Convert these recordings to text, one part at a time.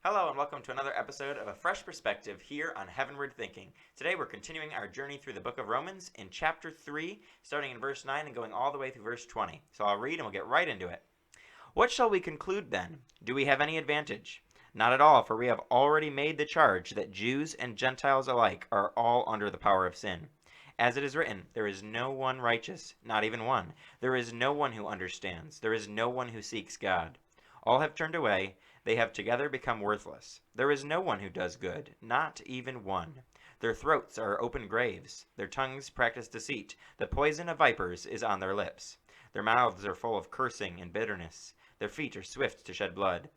Hello and welcome to another episode of A Fresh Perspective here on Heavenward Thinking. Today we're continuing our journey through the book of Romans in chapter 3, starting in verse 9 and going all the way through verse 20. So I'll read and we'll get right into it. What shall we conclude then? Do we have any advantage? Not at all, for we have already made the charge that Jews and Gentiles alike are all under the power of sin. As it is written, there is no one righteous, not even one. There is no one who understands. There is no one who seeks God. All have turned away. They have together become worthless. There is no one who does good, not even one. Their throats are open graves. Their tongues practice deceit. The poison of vipers is on their lips. Their mouths are full of cursing and bitterness. Their feet are swift to shed blood.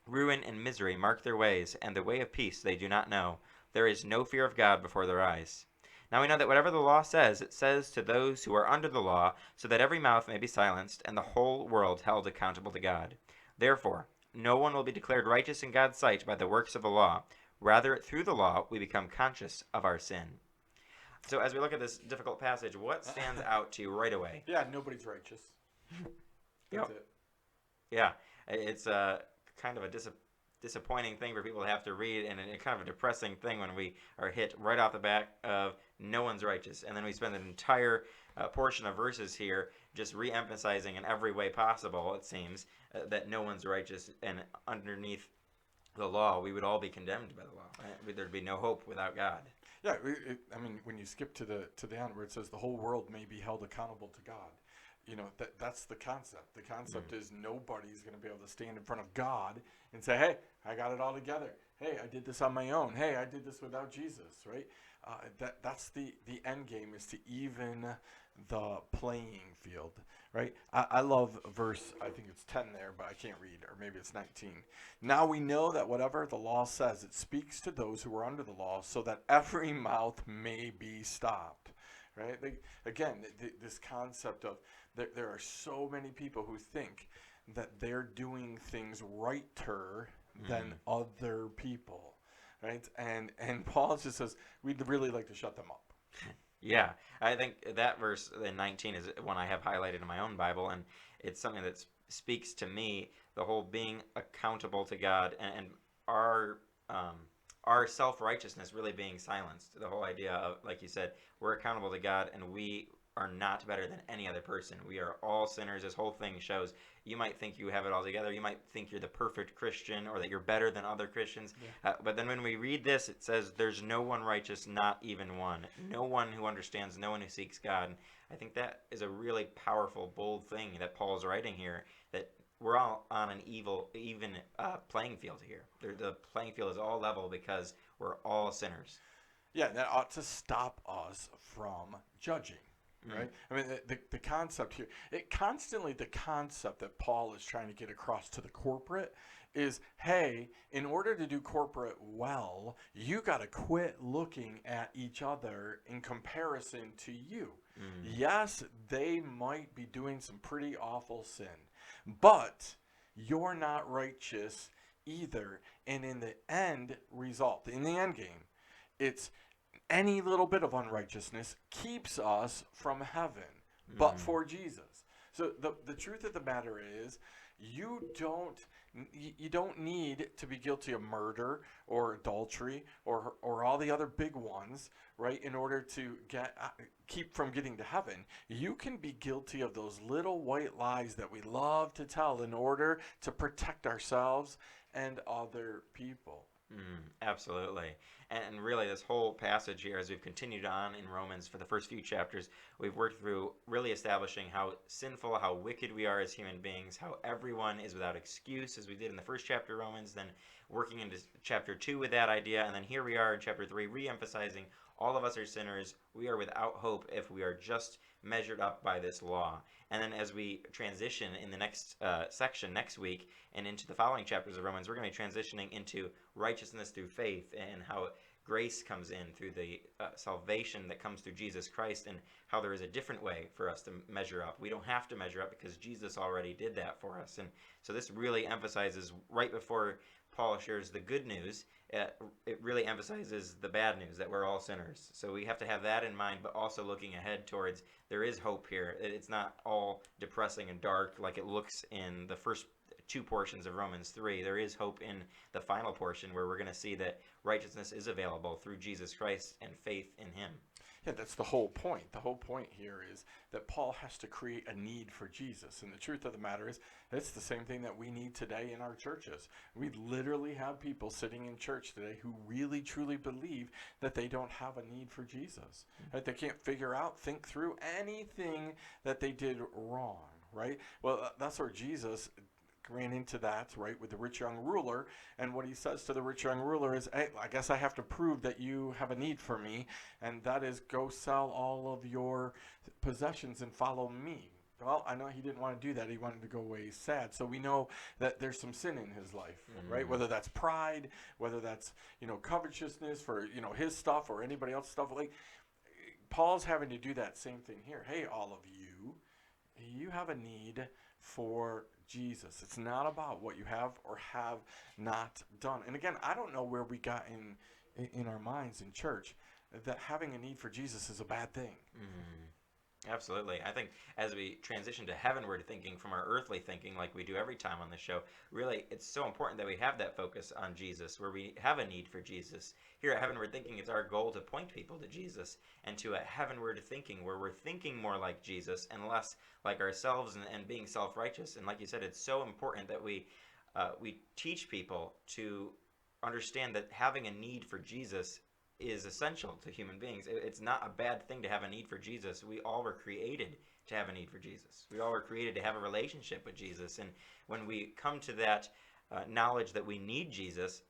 Ruin and misery mark their ways, and the way of peace they do not know. There is no fear of God before their eyes. Now we know that whatever the law says, it says to those who are under the law, so that every mouth may be silenced, and the whole world held accountable to God. Therefore, no one will be declared righteous in God's sight by the works of the law. Rather, through the law, we become conscious of our sin. So as we look at this difficult passage, what stands out to you right away? Yeah, nobody's righteous. That's it. Yeah, it's kind of a disappointing thing for people to have to read, and a kind of a depressing thing when we are hit right off the back of no one's righteous. And then we spend an entire portion of verses here just re-emphasizing in every way possible, it seems, that no one's righteous, and underneath the law, we would all be condemned by the law. Right? There'd be no hope without God. Yeah, when you skip to the end where it says the whole world may be held accountable to God, that's the concept. The concept is nobody's going to be able to stand in front of God and say, "Hey, I got it all together. Hey, I did this on my own. Hey, I did this without Jesus." Right? That's the end game, is to even the playing field. Right? I love verse, I think it's 10 there, but I can't read, or maybe it's 19. Now we know that whatever the law says, it speaks to those who are under the law, so that every mouth may be stopped. Right? This concept of there are so many people who think that they're doing things righter than other people, right? And Paul just says we'd really like to shut them up. Yeah, I think that verse in 19 is one I have highlighted in my own Bible, and it's something that speaks to me, the whole being accountable to God and our self-righteousness really being silenced. The whole idea of, like you said, we're accountable to God, and we are not better than any other person. We are all sinners. This whole thing shows you might think you have it all together. You might think you're the perfect Christian, or that you're better than other Christians. Yeah. But then when we read this, it says there's no one righteous, not even one. No one who understands, no one who seeks God. And I think that is a really powerful, bold thing that Paul's writing here, that we're all on an even playing field here. The playing field is all level because we're all sinners. Yeah, that ought to stop us from judging. Right? I mean, the concept here, the concept that Paul is trying to get across to the corporate is, hey, in order to do corporate well, you got to quit looking at each other in comparison to you. Yes, they might be doing some pretty awful sin, but you're not righteous either. And in the end result, in the end game, it's any little bit of unrighteousness keeps us from heaven, but for Jesus. So the truth of the matter is, you don't need to be guilty of murder or adultery or all the other big ones, right, in order to keep from getting to heaven. You can be guilty of those little white lies that we love to tell in order to protect ourselves and other people. Absolutely. And really, this whole passage here, as we've continued on in Romans for the first few chapters, we've worked through really establishing how sinful, how wicked we are as human beings, how everyone is without excuse, as we did in the first chapter of Romans, then working into chapter 2 with that idea, and then here we are in chapter 3, re-emphasizing all of us are sinners. We are without hope if we are just measured up by this law. And then as we transition in the next section next week and into the following chapters of Romans, we're going to be transitioning into righteousness through faith, and how grace comes in through the salvation that comes through Jesus Christ, and how there is a different way for us to measure up. We don't have to measure up because Jesus already did that for us. And so this really emphasizes, right before Paul shares the good news, it really emphasizes the bad news, that we're all sinners. So we have to have that in mind, but also looking ahead towards there is hope here. It's not all depressing and dark like it looks in the first two portions of Romans 3. There is hope in the final portion where we're going to see that righteousness is available through Jesus Christ and faith in him. Yeah, that's the whole point. The whole point here is that Paul has to create a need for Jesus. And the truth of the matter is, it's the same thing that we need today in our churches. We literally have people sitting in church today who really, truly believe that they don't have a need for Jesus. Right? They can't figure out, think through anything that they did wrong, right? Well, that's where Jesus ran into that, right, with the rich young ruler. And what he says to the rich young ruler is, hey, I guess I have to prove that you have a need for me, and that is go sell all of your possessions and follow me. Well, I know he didn't want to do that. He wanted to go away sad. So we know that there's some sin in his life, right? Whether that's pride, whether that's, covetousness for, his stuff or anybody else's stuff. Like, Paul's having to do that same thing here. Hey, all of you have a need for Jesus. It's not about what you have or have not done. And again, I don't know where we got in our minds in church that having a need for Jesus is a bad thing. Absolutely. I think as we transition to heavenward thinking from our earthly thinking, like we do every time on the show, really it's so important that we have that focus on Jesus, where we have a need for Jesus. Here at Heavenward Thinking, it's our goal to point people to Jesus, and to a heavenward thinking where we're thinking more like Jesus and less like ourselves and being self-righteous. And like you said, it's so important that we teach people to understand that having a need for Jesus is essential to human beings. It's not a bad thing to have a need for Jesus. We all were created to have a need for Jesus. We all were created to have a relationship with Jesus. And when we come to that knowledge that we need Jesus,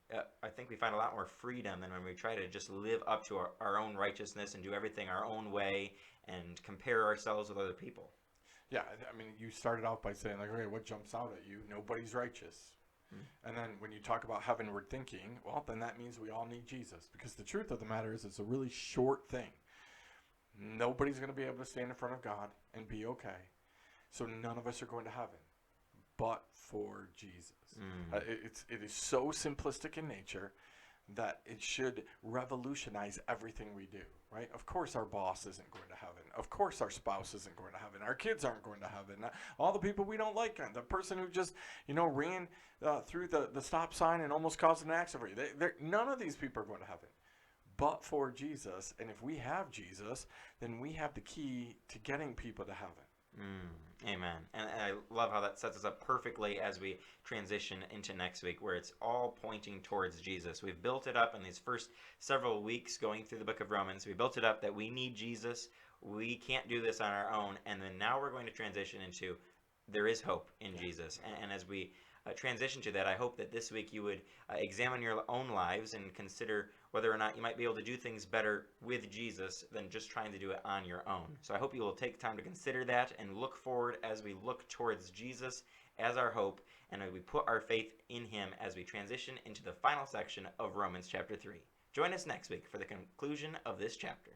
I think we find a lot more freedom than when we try to just live up to our own righteousness and do everything our own way and compare ourselves with other people. Yeah, I mean, you started out by saying, like, okay, what jumps out at you? Nobody's righteous. And then when you talk about heavenward thinking, well, then that means we all need Jesus. Because the truth of the matter is, it's a really short thing. Nobody's going to be able to stand in front of God and be okay. So none of us are going to heaven, but for Jesus. It is so simplistic in nature that it should revolutionize everything we do, right? Of course our boss isn't going to heaven. Of course our spouse isn't going to heaven. Our kids aren't going to heaven. All the people we don't like, the person who just, ran through the stop sign and almost caused an accident. None of these people are going to heaven, but for Jesus. And if we have Jesus, then we have the key to getting people to heaven. Amen. And I love how that sets us up perfectly as we transition into next week, where it's all pointing towards Jesus. We've built it up in these first several weeks going through the book of Romans. We built it up that we need Jesus. We can't do this on our own. And then now we're going to transition into there is hope in Jesus. And as we transition to that, I hope that this week you would examine your own lives and consider whether or not you might be able to do things better with Jesus than just trying to do it on your own. So I hope you will take time to consider that and look forward as we look towards Jesus as our hope, and we put our faith in him as we transition into the final section of Romans chapter 3. Join us next week for the conclusion of this chapter.